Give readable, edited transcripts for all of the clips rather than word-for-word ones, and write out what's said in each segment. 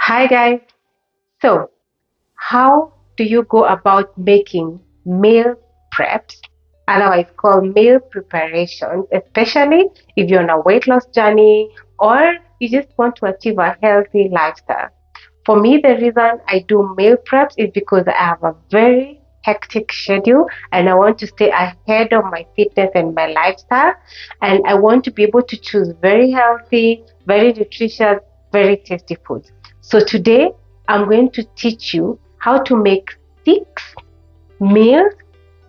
Hi guys. So, how do you go about making meal preps, otherwise called meal preparations, especially if you're on a weight loss journey or you just want to achieve a healthy lifestyle? For me, the reason I do meal preps is because I have a very hectic schedule and I want to stay ahead of my fitness and my lifestyle. And I want to be able to choose very healthy, very nutritious, very tasty foods. So today, I'm going to teach you how to make 6 meals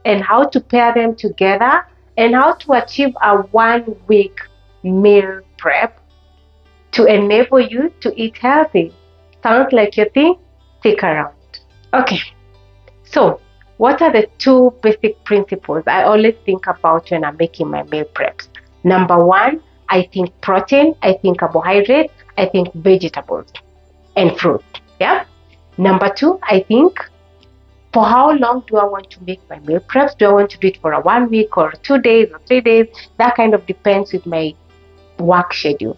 and how to pair them together and how to achieve a 1 week meal prep to enable you to eat healthy. Sounds like your thing? Stick around. Okay, so what are the two basic principles I always think about when I'm making my meal preps? Number one, I think protein, I think carbohydrate, I think vegetables and fruit. Yeah. Number two, I think for how long do I want to make my meal preps? Do I want to do it for a 1 week or 2 days or 3 days? That kind of depends with my work schedule.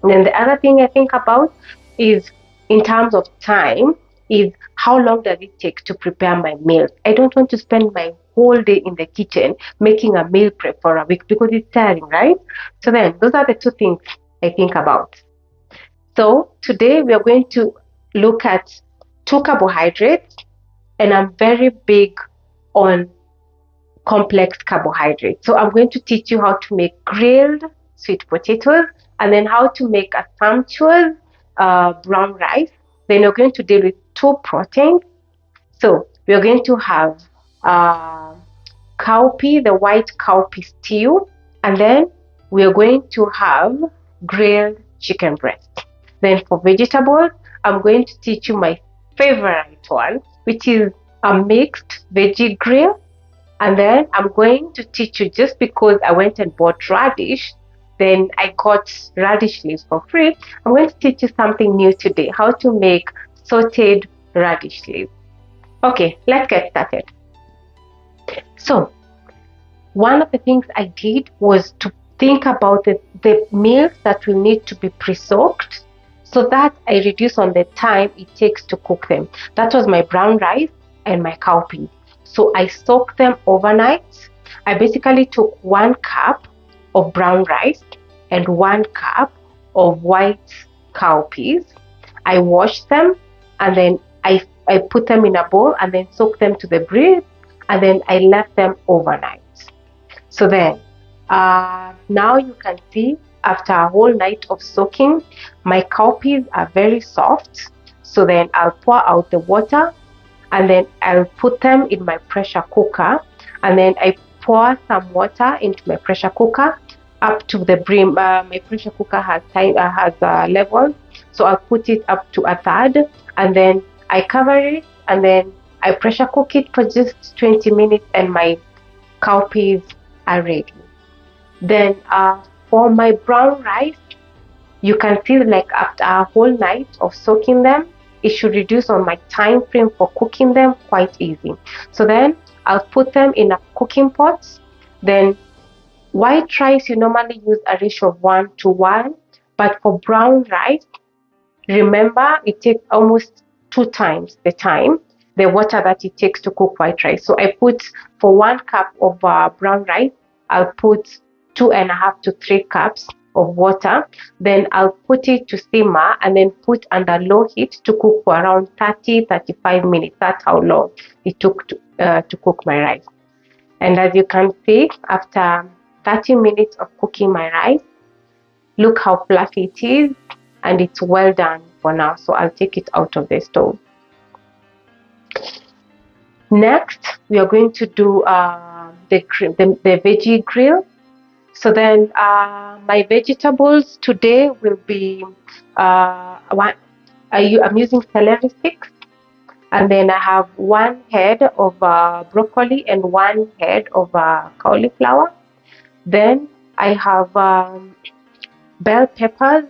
And then the other thing I think about is in terms of time is how long does it take to prepare my meals? I don't want to spend my whole day in the kitchen making a meal prep for a week because it's tiring, right? So then those are the two things I think about. So today we are going to look at two carbohydrates, and I'm very big on complex carbohydrates. So I'm going to teach you how to make grilled sweet potatoes and then how to make a sumptuous brown rice. Then you're going to deal with two proteins. So we're going to have uh, cowpea, the white cowpea stew, and then we're going to have grilled chicken breast. Then for vegetables, I'm going to teach you my favorite one, which is a mixed veggie grill. And then I'm going to teach you, just because I went and bought radish, then I got radish leaves for free. I'm going to teach you something new today, how to make sauteed radish leaves. Okay, let's get started. So, one of the things I did was to think about the meals that will need to be pre-soaked so that I reduce on the time it takes to cook them. That was my brown rice and my cowpeas. So I soaked them overnight. I basically took 1 cup of brown rice and 1 cup of white cowpeas. I washed them and then I put them in a bowl and then soaked them to the brim, and then I left them overnight. So then, now you can see after a whole night of soaking, my cowpeas are very soft. So then I'll pour out the water and then I'll put them in my pressure cooker, and then I pour some water into my pressure cooker up to the brim. My pressure cooker has levels, so I'll put it up to a third, and then I cover it, and then I pressure cook it for just 20 minutes, and my cowpeas are ready. Then for my brown rice, you can see like after a whole night of soaking them, it should reduce on my time frame for cooking them quite easy. So then I'll put them in a cooking pot. Then white rice, you normally use a ratio of 1 to 1, but for brown rice, remember it takes almost 2 times the water that it takes to cook white rice. So I put, for 1 cup of brown rice, I'll put 2.5 to 3 cups of water. Then I'll put it to simmer and then put under low heat to cook for around 30-35 minutes. That's how long it took to cook my rice. And as you can see, after 30 minutes of cooking my rice, look how fluffy it is, and it's well done for now. So I'll take it out of the stove. Next, we are going to do the veggie grill. So then my vegetables today will be I'm using celery sticks, and then I have 1 head of broccoli and 1 head of cauliflower. Then I have bell peppers,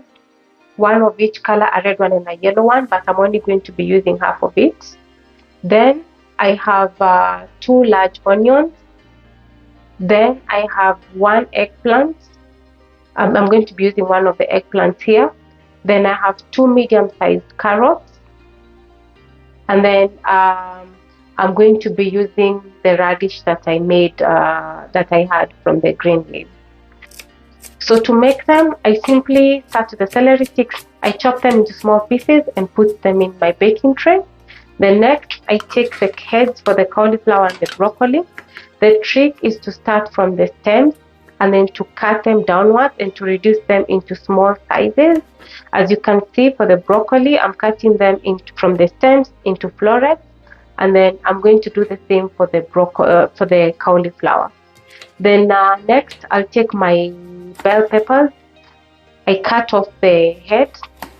1 of each color, a red one and a yellow one, but I'm only going to be using half of it. Then I have 2 large onions. Then I have 1 eggplant. I'm going to be using 1 of the eggplants here. Then I have 2 medium-sized carrots, and then I'm going to be using the radish that I made, that I had from the green leaf. So to make them, I simply start with the celery sticks. I chop them into small pieces and put them in my baking tray. Then next, I take the heads for the cauliflower and the broccoli. The trick is to start from the stems and then to cut them downwards and to reduce them into small sizes. As you can see, for the broccoli, I'm cutting them from the stems into florets, and then I'm going to do the same for the cauliflower. Then next, I'll take my bell peppers. I cut off the head,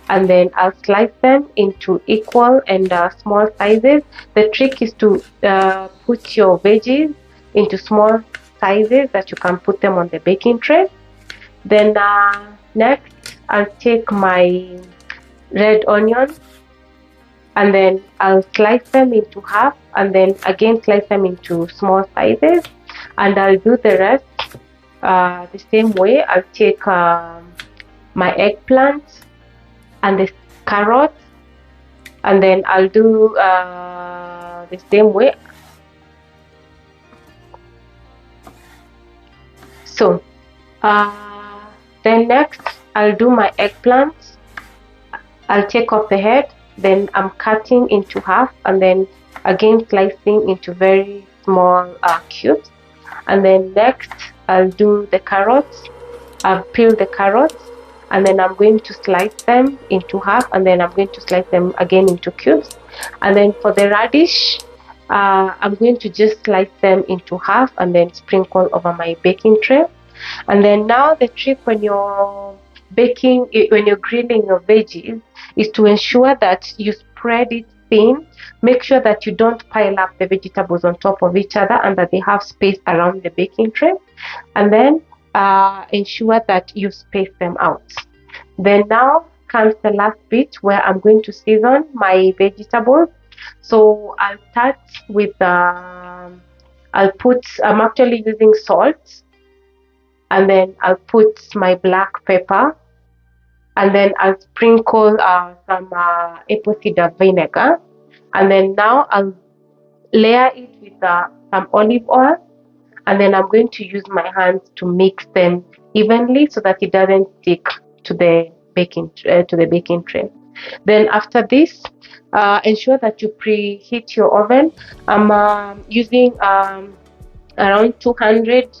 and then I'll slice them into equal and small sizes. The trick is to put your veggies into small sizes that you can put them on the baking tray. Then next, I'll take my red onion, and then I'll slice them into half, and then again slice them into small sizes, and I'll do the rest the same way. I'll take my eggplant and the carrots, and then I'll do the same way. So then next, I'll do my eggplant. I'll take off the head, then I'm cutting into half, and then again slicing into very small cubes. And then next, I'll do the carrots. I'll peel the carrots, and then I'm going to slice them into half, and then I'm going to slice them again into cubes. And then for the radish, I'm going to just slice them into half and then sprinkle over my baking tray. And then now the trick when you're grilling your veggies is to ensure that you spread it thin. Make sure that you don't pile up the vegetables on top of each other and that they have space around the baking tray. And then ensure that you space them out. Then now comes the last bit where I'm going to season my vegetables. So I'll start with I'm actually using salt, and then I'll put my black pepper, and then I'll sprinkle some apple cider vinegar, and then now I'll layer it with some olive oil, and then I'm going to use my hands to mix them evenly so that it doesn't stick to the baking tray. Then after this, ensure that you preheat your oven. I'm using around 200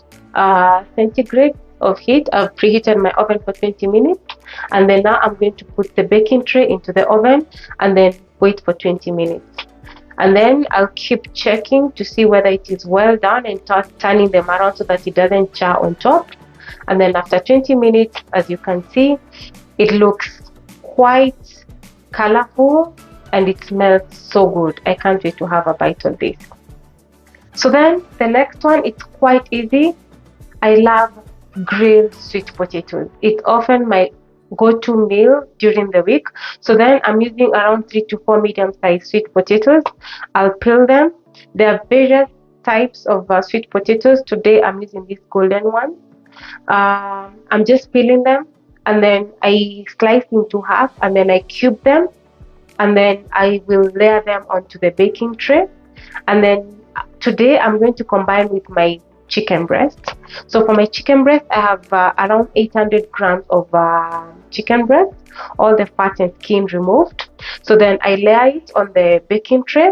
centigrade of heat. I've preheated my oven for 20 minutes, and then now I'm going to put the baking tray into the oven and then wait for 20 minutes. And then I'll keep checking to see whether it is well done and turning them around so that it doesn't char on top. And then after 20 minutes, as you can see, it looks quite colorful and it smells so good. I can't wait to have a bite of this. So then the next one, it's quite easy. I love grilled sweet potatoes. It's often my go-to meal during the week. So then I'm using around 3 to 4 medium-sized sweet potatoes. I'll peel them. There are various types of sweet potatoes. Today I'm using this golden one. I'm just peeling them, and then I slice into half, and then I cube them, and then I will layer them onto the baking tray. And then today I'm going to combine with my chicken breast. So for my chicken breast, I have around 800 grams of chicken breast, all the fat and skin removed. So then I layer it on the baking tray,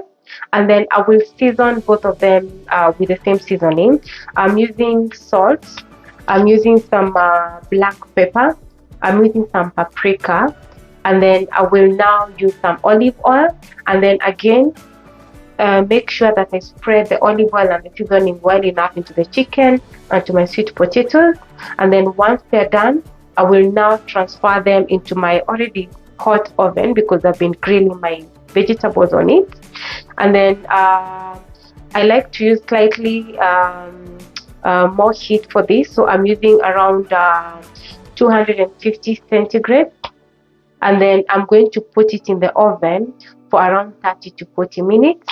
and then I will season both of them with the same seasoning. I'm using salt, I'm using some black pepper, I'm using some paprika, and then I will now use some olive oil, and then again make sure that I spread the olive oil and the seasoning well enough into the chicken and to my sweet potatoes. And then once they're done, I will now transfer them into my already hot oven because I've been grilling my vegetables on it. And then I like to use slightly more heat for this, so I'm using around 250 centigrade, and then I'm going to put it in the oven for around 30 to 40 minutes.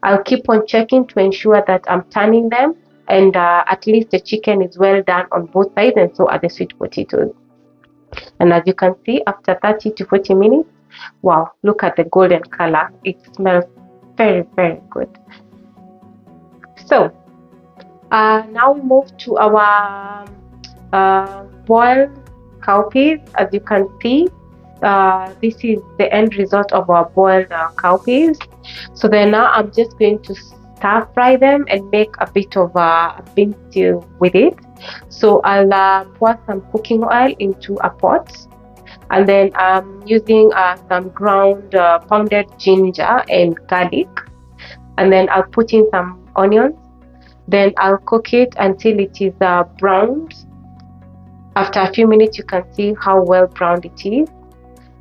I'll keep on checking to ensure that I'm turning them, and at least the chicken is well done on both sides, and so are the sweet potatoes. And as you can see, after 30 to 40 minutes, wow, look at the golden color. It smells very, very good. So now we move to our boiled cowpeas. As you can see, this is the end result of our boiled cowpeas. So then now I'm just going to stir fry them and make a bit of a bean stew with it. So I'll pour some cooking oil into a pot, and then I'm using some ground pounded ginger and garlic, and then I'll put in some onions. Then I'll cook it until it is browned. After a few minutes, you can see how well browned it is.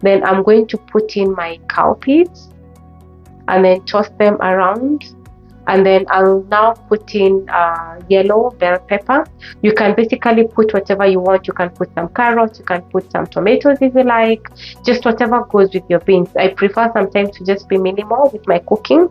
Then I'm going to put in my cowpeas and then toss them around. And then I'll now put in yellow bell pepper. You can basically put whatever you want. You can put some carrots, you can put some tomatoes if you like, just whatever goes with your beans. I prefer sometimes to just be minimal with my cooking.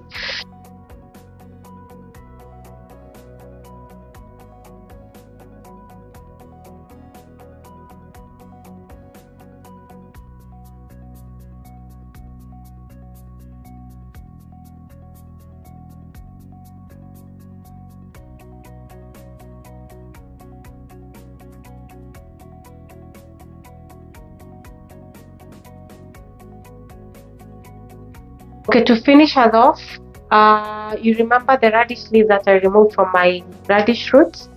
Okay, to finish us off, you remember the radish leaves that I removed from my radish roots?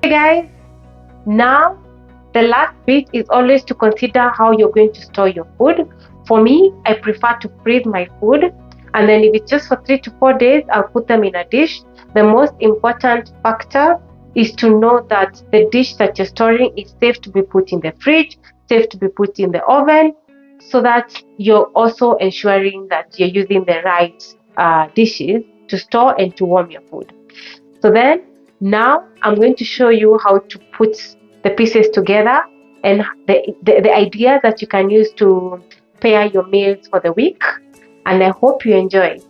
Hey guys, now the last bit is always to consider how you're going to store your food. For me, I prefer to freeze my food, and then if it's just for 3 to 4 days, I'll put them in a dish. The most important factor is to know that the dish that you're storing is safe to be put in the fridge, safe to be put in the oven, so that you're also ensuring that you're using the right dishes to store and to warm your food. So then now I'm going to show you how to put the pieces together and the ideas that you can use to pair your meals for the week, and I hope you enjoy it.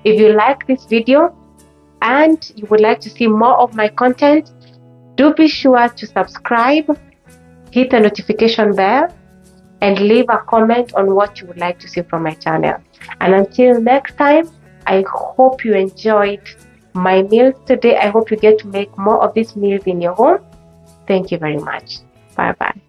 If you like this video and you would like to see more of my content, do be sure to subscribe, hit the notification bell, and leave a comment on what you would like to see from my channel. And until next time, I hope you enjoyed my meals today. I hope you get to make more of these meals in your home. Thank you very much. Bye bye.